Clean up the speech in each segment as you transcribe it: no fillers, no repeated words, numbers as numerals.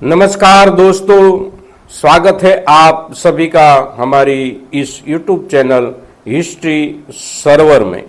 नमस्कार दोस्तों, स्वागत है आप सभी का हमारी इस YouTube चैनल हिस्ट्री सर्वर में।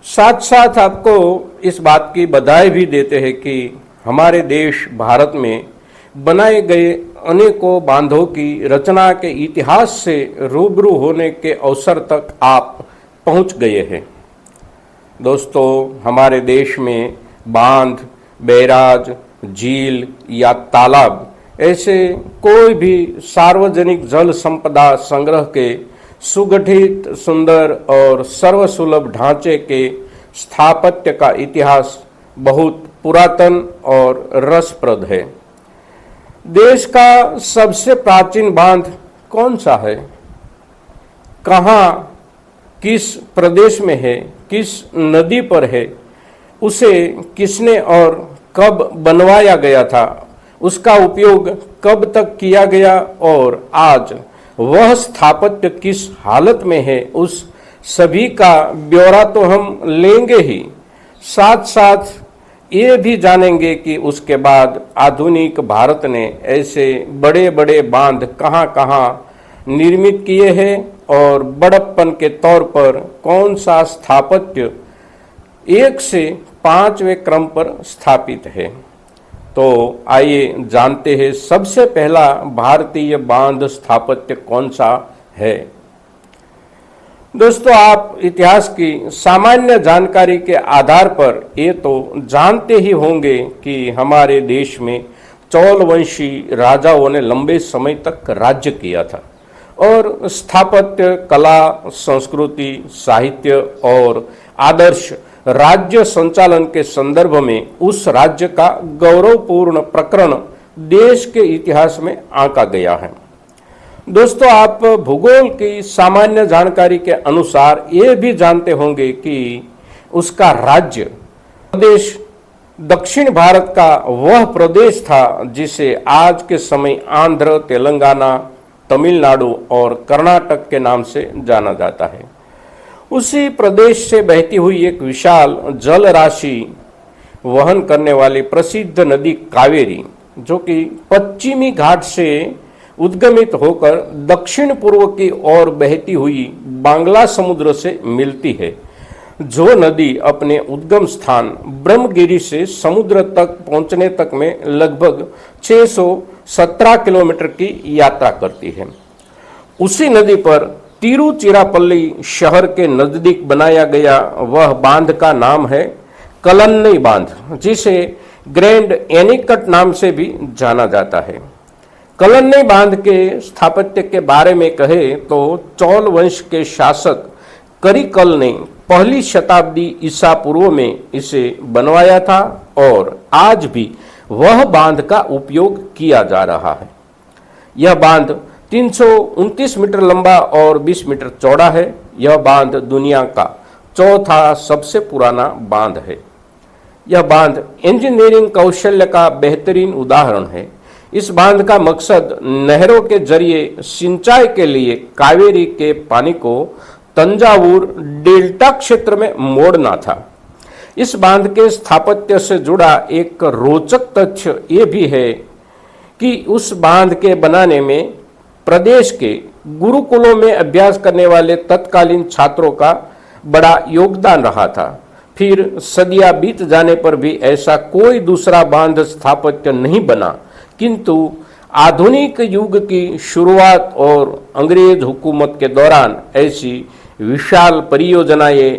साथ साथ आपको इस बात की बधाई भी देते हैं कि हमारे देश भारत में बनाए गए अनेकों बांधों की रचना के इतिहास से रूबरू होने के अवसर तक आप पहुंच गए हैं। दोस्तों, हमारे देश में बांध, बैराज, झील या तालाब ऐसे कोई भी सार्वजनिक जल संपदा संग्रह के सुगठित, सुंदर और सर्वसुलभ ढांचे के स्थापत्य का इतिहास बहुत पुरातन और रसप्रद है। देश का सबसे प्राचीन बांध कौन सा है, कहाँ, किस प्रदेश में है, किस नदी पर है, उसे किसने और कब बनवाया गया था, उसका उपयोग कब तक किया गया और आज वह स्थापत्य किस हालत में है, उस सभी का ब्यौरा तो हम लेंगे ही। साथ साथ ये भी जानेंगे कि उसके बाद आधुनिक भारत ने ऐसे बड़े बड़े बांध कहाँ कहाँ निर्मित किए हैं और बड़प्पन के तौर पर कौन सा स्थापत्य 1 से 5वें क्रम पर स्थापित है। तो आइए जानते हैं सबसे पहला भारतीय बांध स्थापत्य कौन सा है। दोस्तों, आप इतिहास की सामान्य जानकारी के आधार पर ये तो जानते ही होंगे कि हमारे देश में चोल वंशी राजाओं ने लंबे समय तक राज्य किया था और स्थापत्य, कला, संस्कृति, साहित्य और आदर्श राज्य संचालन के संदर्भ में उस राज्य का गौरवपूर्ण प्रकरण देश के इतिहास में आंका गया है। दोस्तों, आप भूगोल की सामान्य जानकारी के अनुसार ये भी जानते होंगे कि उसका राज्य प्रदेश दक्षिण भारत का वह प्रदेश था जिसे आज के समय आंध्र, तेलंगाना, तमिलनाडु और कर्नाटक के नाम से जाना जाता है। उसी प्रदेश से बहती हुई एक विशाल जल राशि वहन करने वाली प्रसिद्ध नदी कावेरी, जो कि पश्चिमी घाट से उद्गमित होकर दक्षिण पूर्व की ओर बहती हुई बांग्ला समुद्र से मिलती है, जो नदी अपने उद्गम स्थान ब्रह्मगिरी से समुद्र तक पहुंचने तक में लगभग 617 किलोमीटर की यात्रा करती है। उसी नदी पर तिरुचिरापल्ली शहर के नजदीक बनाया गया वह बांध का नाम है कलन्नई बांध, जिसे ग्रैंड एनीकट नाम से भी जाना जाता है। कलन्नई बांध के स्थापत्य के बारे में कहे तो चोल वंश के शासक करिकल ने 1ली शताब्दी ईसा पूर्व में इसे बनवाया था और आज भी वह बांध का उपयोग किया जा रहा है। यह बांध 329 मीटर लंबा और 20 मीटर चौड़ा है। यह बांध दुनिया का चौथा सबसे पुराना बांध है। यह बांध इंजीनियरिंग कौशल्य का बेहतरीन उदाहरण है। इस बांध का मकसद नहरों के जरिए सिंचाई के लिए कावेरी के पानी को तंजावुर डेल्टा क्षेत्र में मोड़ना था। इस बांध के स्थापत्य से जुड़ा एक रोचक तथ्य ये भी है कि उस बांध के बनाने में प्रदेश के गुरुकुलों में अभ्यास करने वाले तत्कालीन छात्रों का बड़ा योगदान रहा था। फिर सदियां बीत जाने पर भी ऐसा कोई दूसरा बांध स्थापत्य नहीं बना, किंतु आधुनिक युग की शुरुआत और अंग्रेज हुकूमत के दौरान ऐसी विशाल परियोजनाएं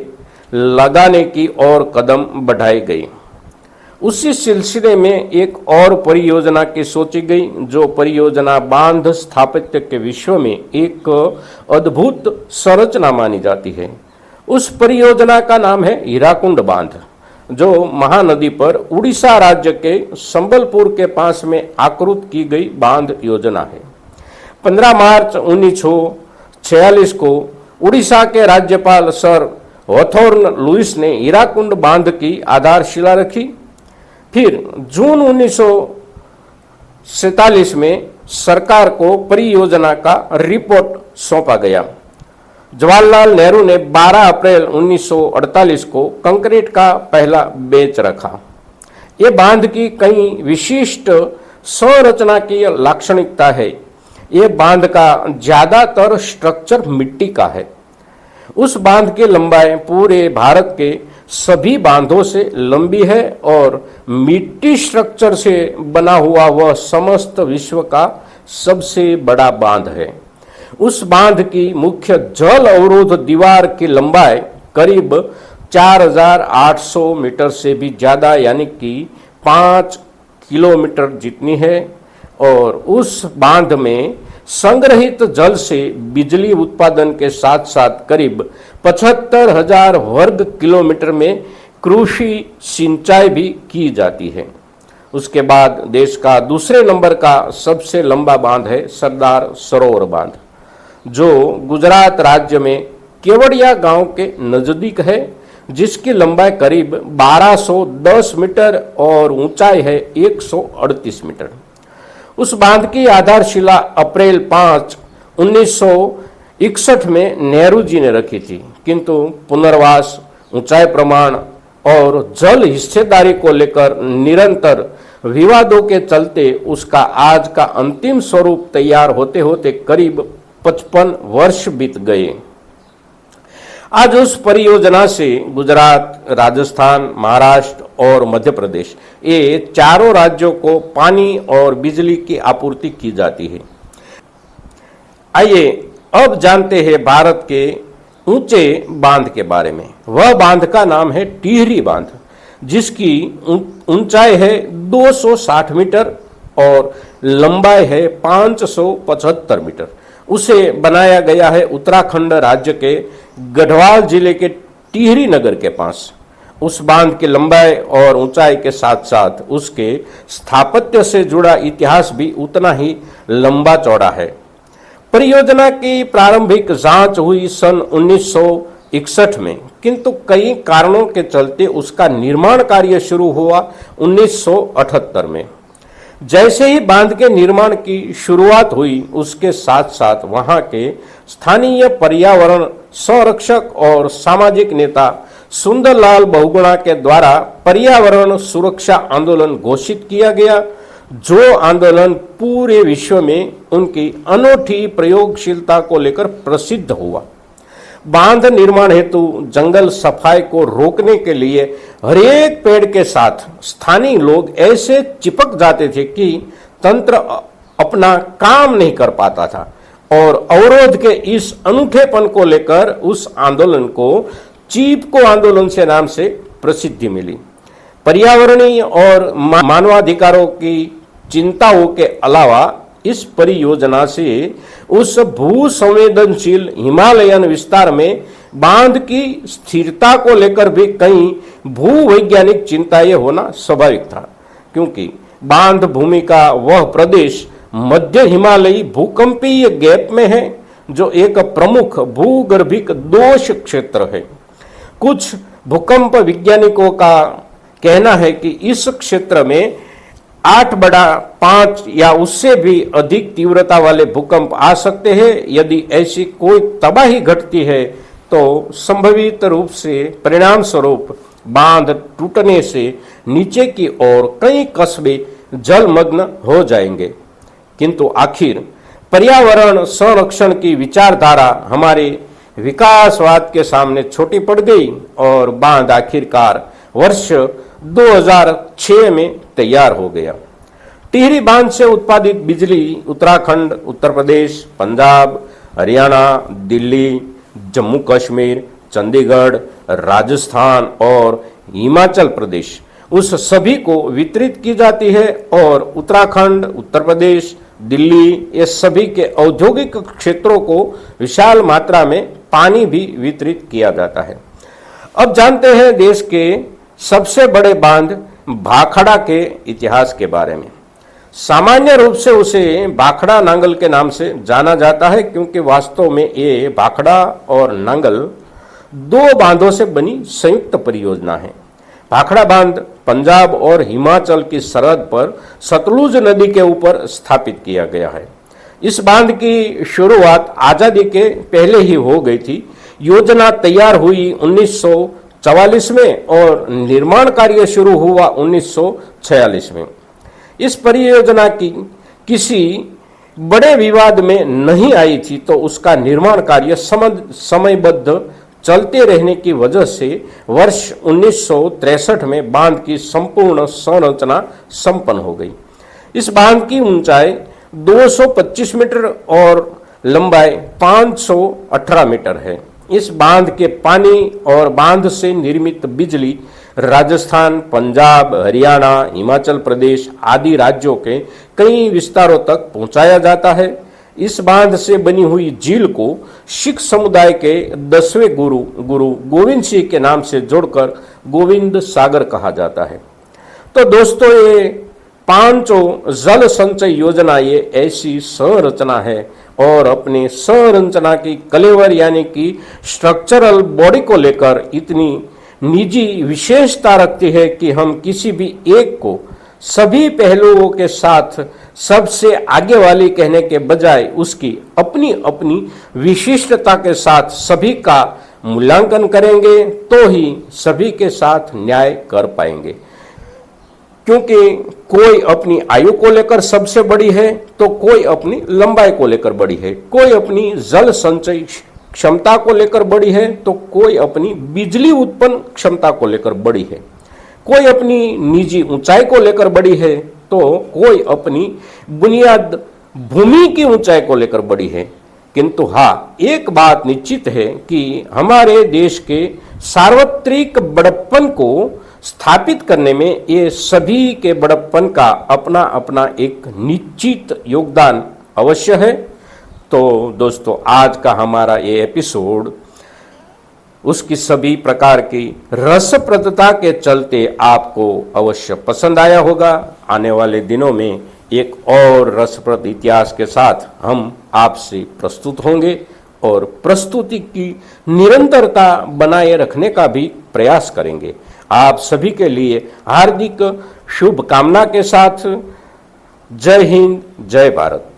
लगाने की ओर कदम बढ़ाई गई। उसी सिलसिले में एक और परियोजना की सोची गई, जो परियोजना बांध स्थापत्य के विश्व में एक अद्भुत संरचना मानी जाती है। उस परियोजना का नाम है हीराकुंड बांध, जो महानदी पर उड़ीसा राज्य के संबलपुर के पास में आकृत की गई बांध योजना है। 15 मार्च 1946 को उड़ीसा के राज्यपाल सर हॉथॉर्न लुईस ने हीराकुंड बांध की आधारशिला रखी। फिर जून 1947 में सरकार को परियोजना का रिपोर्ट सौंपा गया। जवाहरलाल नेहरू ने 12 अप्रैल 1948 को कंक्रीट का पहला बैच रखा। ये बांध की कई विशिष्ट संरचना की लाक्षणिकता है, ये बांध का ज्यादातर स्ट्रक्चर मिट्टी का है। उस बांध की लंबाई पूरे भारत के सभी बांधों से लंबी है और मिट्टी स्ट्रक्चर से बना हुआ वह समस्त विश्व का सबसे बड़ा बांध है। उस बांध की मुख्य जल अवरोध दीवार की लंबाई करीब 4800 मीटर से भी ज्यादा यानी कि 5 किलोमीटर जितनी है और उस बांध में संग्रहित जल से बिजली उत्पादन के साथ साथ करीब 75,000 वर्ग किलोमीटर में कृषि सिंचाई भी की जाती है। उसके बाद देश का दूसरे नंबर का सबसे लंबा बांध है सरदार सरोवर बांध, जो गुजरात राज्य में केवड़िया गांव के नजदीक है, जिसकी लंबाई करीब 1210 मीटर और ऊंचाई है 138 मीटर। उस बांध की आधारशिला अप्रैल 5, 1961 में नेहरू जी ने रखी थी, किंतु पुनर्वास, ऊंचाई प्रमाण और जल हिस्सेदारी को लेकर निरंतर विवादों के चलते उसका आज का अंतिम स्वरूप तैयार होते होते करीब 55 वर्ष बीत गए। आज उस परियोजना से गुजरात, राजस्थान, महाराष्ट्र और मध्य प्रदेश, ये चारों राज्यों को पानी और बिजली की आपूर्ति की जाती है। आइए अब जानते हैं भारत के ऊंचे बांध के बारे में। वह बांध का नाम है टिहरी बांध, जिसकी ऊंचाई है 260 मीटर और लंबाई है 575 मीटर। उसे बनाया गया है उत्तराखंड राज्य के गढ़वाल जिले के टिहरी नगर के पास। उस बांध की लंबाई और ऊंचाई के साथ साथ उसके स्थापत्य से जुड़ा इतिहास भी उतना ही लंबा चौड़ा है। परियोजना की प्रारंभिक जांच हुई सन 1961 में, किंतु कई कारणों के चलते उसका निर्माण कार्य शुरू हुआ 1978 में। जैसे ही बांध के निर्माण की शुरुआत हुई, उसके साथ साथ वहां के स्थानीय पर्यावरण संरक्षक और सामाजिक नेता सुंदरलाल बहुगुणा के द्वारा पर्यावरण सुरक्षा आंदोलन घोषित किया गया, जो आंदोलन पूरे विश्व में उनकी अनोखी प्रयोगशीलता को लेकर प्रसिद्ध हुआ। बांध निर्माण हेतु जंगल सफाई को रोकने के लिए हरेक पेड़ के साथ स्थानीय लोग ऐसे चिपक जाते थे कि तंत्र अपना काम नहीं कर पाता था और अवरोध के इस अनूठेपन को लेकर उस आंदोलन को चिपको आंदोलन से नाम से प्रसिद्धि मिली। पर्यावरणीय और मानवाधिकारों की चिंताओं के अलावा इस परियोजना से उस भू संवेदनशील हिमालयन विस्तार में बांध की स्थिरता को लेकर भी कई भूवैज्ञानिक चिंताएं होना स्वाभाविक था, क्योंकि बांध भूमि का वह प्रदेश मध्य हिमालयी भूकंपीय गैप में है, जो एक प्रमुख भूगर्भिक दोष क्षेत्र है। कुछ भूकंप वैज्ञानिकों का कहना है कि इस क्षेत्र में 8/5 या उससे भी अधिक तीव्रता वाले भूकंप आ सकते हैं। यदि ऐसी कोई तबाही घटती है तो संभवित रूप से परिणाम स्वरूप बांध टूटने से नीचे की ओर कई कस्बे जलमग्न हो जाएंगे। किंतु आखिर पर्यावरण संरक्षण की विचारधारा हमारे विकासवाद के सामने छोटी पड़ गई और बांध आखिरकार वर्ष 2006 में तैयार हो गया। टिहरी बांध से उत्पादित बिजली उत्तराखंड, उत्तर प्रदेश, पंजाब, हरियाणा, दिल्ली, जम्मू कश्मीर, चंडीगढ़, राजस्थान और हिमाचल प्रदेश उस सभी को वितरित की जाती है और उत्तराखंड, उत्तर प्रदेश, दिल्ली ये सभी के औद्योगिक क्षेत्रों को विशाल मात्रा में पानी भी वितरित किया जाता है। अब जानते हैं देश के सबसे बड़े बांध भाखड़ा के इतिहास के बारे में। सामान्य रूप से उसे भाखड़ा नांगल के नाम से जाना जाता है, क्योंकि वास्तव में ये भाखड़ा और नांगल दो बांधों से बनी संयुक्त परियोजना है। भाखड़ा बांध पंजाब और हिमाचल की सरहद पर सतलुज नदी के ऊपर स्थापित किया गया है। इस बांध की शुरुआत आजादी के पहले ही हो गई थी। योजना तैयार हुई 1944 में और निर्माण कार्य शुरू हुआ 1946 में। इस परियोजना की किसी बड़े विवाद में नहीं आई थी, तो उसका निर्माण कार्य समयबद्ध चलते रहने की वजह से वर्ष 1963 में बांध की संपूर्ण संरचना संपन्न हो गई। इस बांध की ऊंचाई 225 मीटर और लंबाई 518 मीटर है। इस बांध के पानी और बांध से निर्मित बिजली राजस्थान, पंजाब, हरियाणा, हिमाचल प्रदेश आदि राज्यों के कई विस्तारों तक पहुंचाया जाता है। इस बांध से बनी हुई झील को सिख समुदाय के 10वें गुरु गोविंद सिंह के नाम से जोड़कर गोविंद सागर कहा जाता है। तो दोस्तों, ये पांचों जल संचय योजना ये ऐसी संरचना है और अपने संरचना की कलेवर यानी कि स्ट्रक्चरल बॉडी को लेकर इतनी निजी विशेषता रखती है कि हम किसी भी एक को सभी पहलुओं के साथ सबसे आगे वाली कहने के बजाय उसकी अपनी अपनी विशिष्टता के साथ सभी का मूल्यांकन करेंगे तो ही सभी के साथ न्याय कर पाएंगे। क्योंकि कोई अपनी आयु को लेकर सबसे बड़ी है, तो कोई अपनी लंबाई को लेकर बड़ी है, कोई अपनी जल संचय क्षमता को लेकर बड़ी है, तो कोई अपनी बिजली उत्पन्न क्षमता को लेकर बड़ी है, कोई अपनी निजी ऊंचाई को लेकर बड़ी है, तो कोई अपनी बुनियाद भूमि की ऊंचाई को लेकर बड़ी है। किंतु हाँ, एक बात निश्चित है कि हमारे देश के सार्वत्रिक बड़प्पन को स्थापित करने में ये सभी के बड़प्पन का अपना अपना एक निश्चित योगदान अवश्य है। तो दोस्तों, आज का हमारा ये एपिसोड उसकी सभी प्रकार की रसप्रदता के चलते आपको अवश्य पसंद आया होगा। आने वाले दिनों में एक और रसप्रद इतिहास के साथ हम आपसे प्रस्तुत होंगे और प्रस्तुति की निरंतरता बनाए रखने का भी प्रयास करेंगे। आप सभी के लिए हार्दिक शुभकामना के साथ जय हिंद, जय भारत।